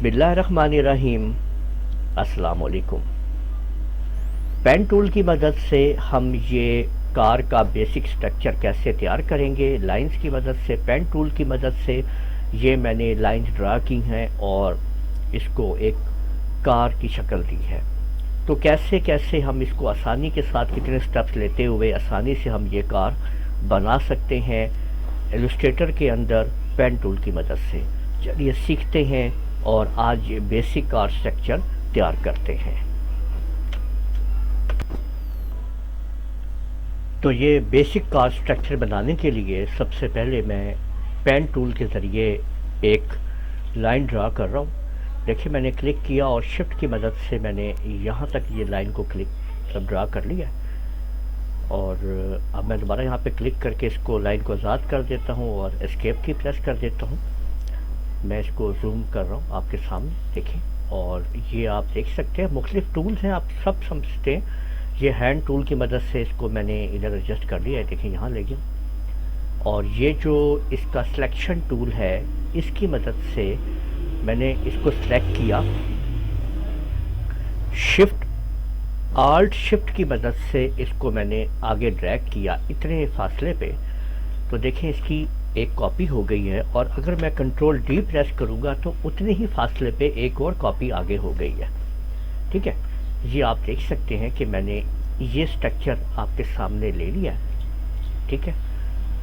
बिस्मिल्लाहिर्रहमानिर्रहीम। अस्सलाम वालेकुम। पेन टूल की मदद से हम ये कार का बेसिक स्ट्रक्चर कैसे तैयार करेंगे। लाइंस की मदद से, पेन टूल की मदद से ये मैंने लाइंस ड्रा की हैं और इसको एक कार की शक्ल दी है। तो कैसे कैसे हम इसको आसानी के साथ, कितने स्टेप्स लेते हुए आसानी से हम ये कार बना सकते हैं इलस्ट्रेटर के अंदर पेन टूल की मदद से। चलिए सीखते हैं और आज ये बेसिक कार स्ट्रक्चर तैयार करते हैं। तो ये बेसिक कार स्ट्रक्चर बनाने के लिए सबसे पहले मैं पेन टूल के ज़रिए एक लाइन ड्रा कर रहा हूँ। देखिए मैंने क्लिक किया और शिफ्ट की मदद से मैंने यहाँ तक ये लाइन को ड्रा कर लिया है। और अब मैं दोबारा यहाँ पे क्लिक करके इसको लाइन को आज़ाद कर देता हूँ और एस्केप की प्रेस कर देता हूँ। मैं इसको जूम कर रहा हूँ आपके सामने, देखिए। और ये आप देख सकते हैं मुख्तलिफ टूल्स हैं, आप सब समझते हैं। ये हैंड टूल की मदद से इसको मैंने इधर एडजस्ट कर लिया है, देखिए यहाँ ले गया। और ये जो इसका सिलेक्शन टूल है, इसकी मदद से मैंने इसको सिलेक्ट किया। आल्ट शिफ्ट की मदद से इसको मैंने आगे ड्रैग किया इतने फासले पे। तो देखें इसकी एक कॉपी हो गई है। और अगर मैं कंट्रोल डी प्रेस करूँगा तो उतने ही फासले पे एक और कॉपी आगे हो गई है। ठीक है, ये आप देख सकते हैं कि मैंने ये स्ट्रक्चर आपके सामने ले लिया है। ठीक है,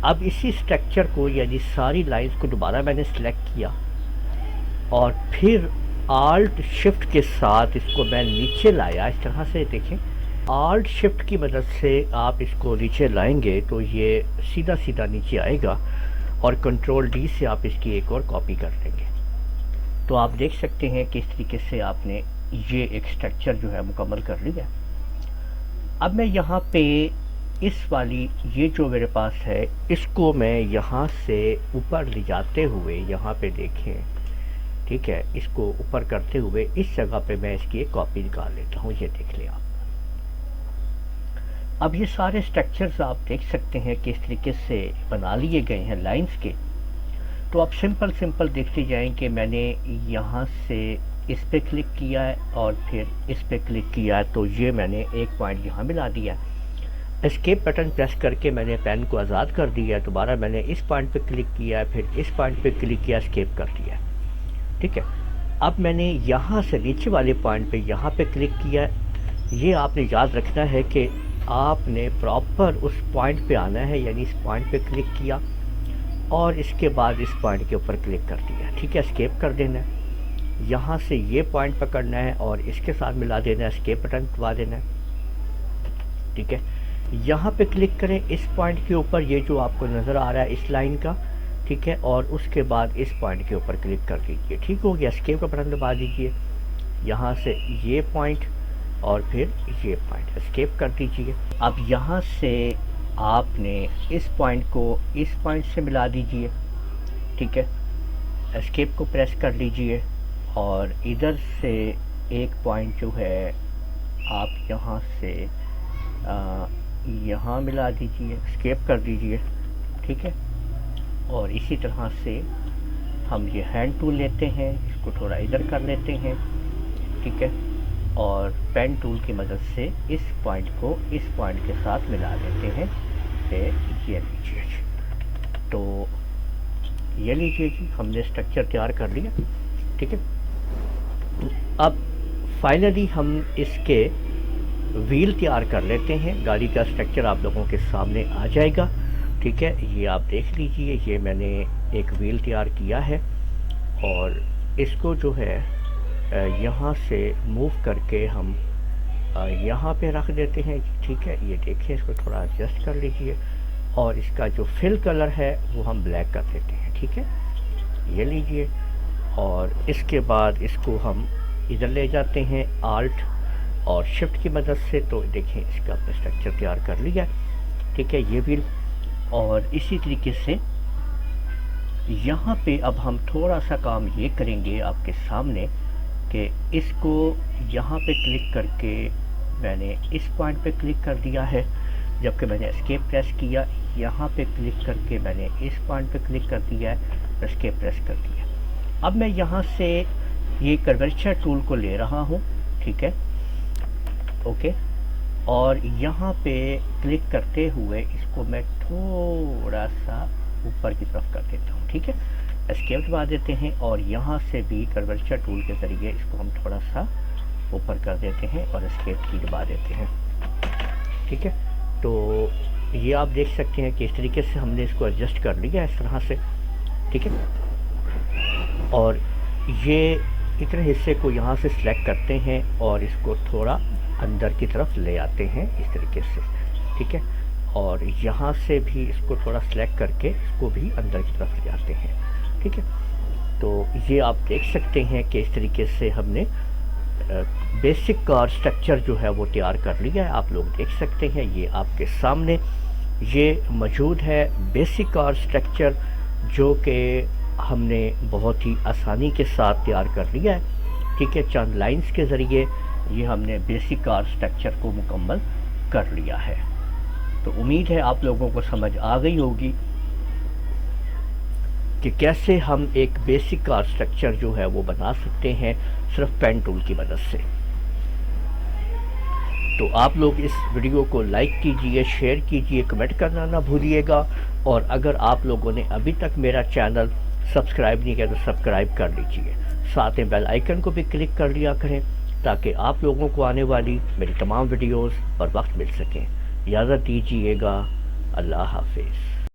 अब इसी स्ट्रक्चर को, यानी सारी लाइंस को दोबारा मैंने सिलेक्ट किया और फिर आल्ट शिफ्ट के साथ इसको मैं नीचे लाया इस तरह से। देखें, आल्ट शिफ्ट की मदद से आप इसको नीचे लाएंगे तो ये सीधा सीधा नीचे आएगा और कंट्रोल डी से आप इसकी एक और कॉपी कर देंगे। तो आप देख सकते हैं कि इस तरीके से आपने ये एक स्ट्रक्चर जो है मुकम्मल कर लिया। अब मैं यहाँ पे इस वाली, ये जो मेरे पास है, इसको मैं यहाँ से ऊपर ले जाते हुए, यहाँ पे देखें, ठीक है, इसको ऊपर करते हुए इस जगह पे मैं इसकी एक कॉपी निकाल लेता हूँ। ये देख लें आप। अब ये सारे स्ट्रक्चर्स आप देख सकते हैं कि इस तरीके से बना लिए गए हैं लाइंस के। तो आप सिंपल देखते जाएं कि मैंने यहाँ से इस पे क्लिक किया है और फिर इस पे क्लिक किया है, तो ये मैंने एक पॉइंट यहाँ मिला दिया है। एस्केप बटन प्रेस करके मैंने पेन को आज़ाद कर दिया है। दोबारा मैंने इस पॉइंट पे क्लिक किया है, फिर इस पॉइंट पे क्लिक किया, एस्केप कर दिया है। ठीक है, अब मैंने यहाँ से नीचे वाले पॉइंट पे यहाँ पे क्लिक किया है। ये आपने याद रखना है कि आपने प्रॉपर उस पॉइंट पे आना है, यानी इस पॉइंट पे क्लिक किया और इसके बाद इस पॉइंट के ऊपर क्लिक कर दिया। ठीक है, एस्केप कर देना है। यहाँ से ये पॉइंट पकड़ना है और इसके साथ मिला देना है, एस्केप बटन दबा देना है। ठीक है, यहाँ पे क्लिक करें इस पॉइंट के ऊपर, ये जो आपको नज़र आ रहा है इस लाइन का। ठीक है, और उसके बाद इस पॉइंट के ऊपर क्लिक कर दीजिए। ठीक हो गया, एस्केप का बटन दबा दीजिए। यहाँ से ये पॉइंट और फिर ये पॉइंट, एस्केप कर दीजिए। अब यहाँ से आपने इस पॉइंट को इस पॉइंट से मिला दीजिए। ठीक है, एस्केप को प्रेस कर लीजिए और इधर से एक पॉइंट जो है आप यहाँ से यहाँ मिला दीजिए, एस्केप कर दीजिए। ठीक है, और इसी तरह से हम ये हैंड टूल लेते हैं, इसको थोड़ा इधर कर लेते हैं। ठीक है, और पेन टूल की मदद से इस पॉइंट को इस पॉइंट के साथ मिला देते हैं। ये लीजिए जी, तो ये लीजिए जी, हमने स्ट्रक्चर तैयार कर लिया। ठीक है, अब फाइनली हम इसके व्हील तैयार कर लेते हैं। गाड़ी का स्ट्रक्चर आप लोगों के सामने आ जाएगा। ठीक है, ये आप देख लीजिए, ये मैंने एक व्हील तैयार किया है और इसको जो है यहाँ से मूव करके हम यहाँ पे रख देते हैं। ठीक है, ये देखिए, इसको थोड़ा एडजस्ट कर लीजिए और इसका जो फिल कलर है वो हम ब्लैक कर देते हैं। ठीक है, ये लीजिए, और इसके बाद इसको हम इधर ले जाते हैं आल्ट और शिफ्ट की मदद से। तो देखें, इसका स्ट्रक्चर तैयार कर लिया। ठीक है, ये व्हील। और इसी तरीके से यहाँ पे अब हम थोड़ा सा काम ये करेंगे आपके सामने कि इसको यहाँ पे क्लिक करके मैंने इस पॉइंट पे क्लिक कर दिया है, जबकि मैंने एस्केप प्रेस किया। यहाँ पे क्लिक करके मैंने इस पॉइंट पे क्लिक कर दिया है, एस्केप प्रेस कर दिया। अब मैं यहाँ से ये कर्वेचर टूल को ले रहा हूँ, ठीक है, ओके। और यहाँ पे क्लिक करते हुए इसको मैं थोड़ा सा ऊपर की तरफ कर देता हूँ, ठीक है। एस्केप दबा देते हैं और यहाँ से भी कर्वेचर टूल के ज़रिए इसको हम थोड़ा सा ऊपर कर देते हैं और एस्केप की दबा देते हैं, ठीक है। तो ये आप देख सकते हैं कि इस तरीके से हमने इसको एडजस्ट कर लिया इस तरह से, ठीक है। और ये इतने हिस्से को यहाँ से सिलेक्ट करते हैं और इसको थोड़ा अंदर की तरफ ले आते हैं इस तरीके से, ठीक है। और यहाँ से भी इसको थोड़ा सिलेक्ट करके इसको भी अंदर की तरफ ले आते हैं, ठीक है। तो ये आप देख सकते हैं कि इस तरीके से हमने बेसिक कार स्ट्रक्चर जो है वो तैयार कर लिया है। आप लोग देख सकते हैं ये आपके सामने ये मौजूद है बेसिक कार स्ट्रक्चर, जो कि हमने बहुत ही आसानी के साथ तैयार कर लिया है, ठीक है। चंद लाइंस के ज़रिए ये हमने बेसिक कार स्ट्रक्चर को मुकम्मल कर लिया है। तो उम्मीद है आप लोगों को समझ आ गई होगी कि कैसे हम एक बेसिक कार स्ट्रक्चर जो है वो बना सकते हैं सिर्फ पेन टूल की मदद से। तो आप लोग इस वीडियो को लाइक कीजिए, शेयर कीजिए, कमेंट करना ना भूलिएगा। और अगर आप लोगों ने अभी तक मेरा चैनल सब्सक्राइब नहीं किया तो सब्सक्राइब कर लीजिए, साथ में बेल आइकन को भी क्लिक कर लिया करें ताकि आप लोगों को आने वाली मेरी तमाम वीडियोस पर वक्त मिल सकें। इजाज़त दीजिएगा, अल्लाह हाफिज़।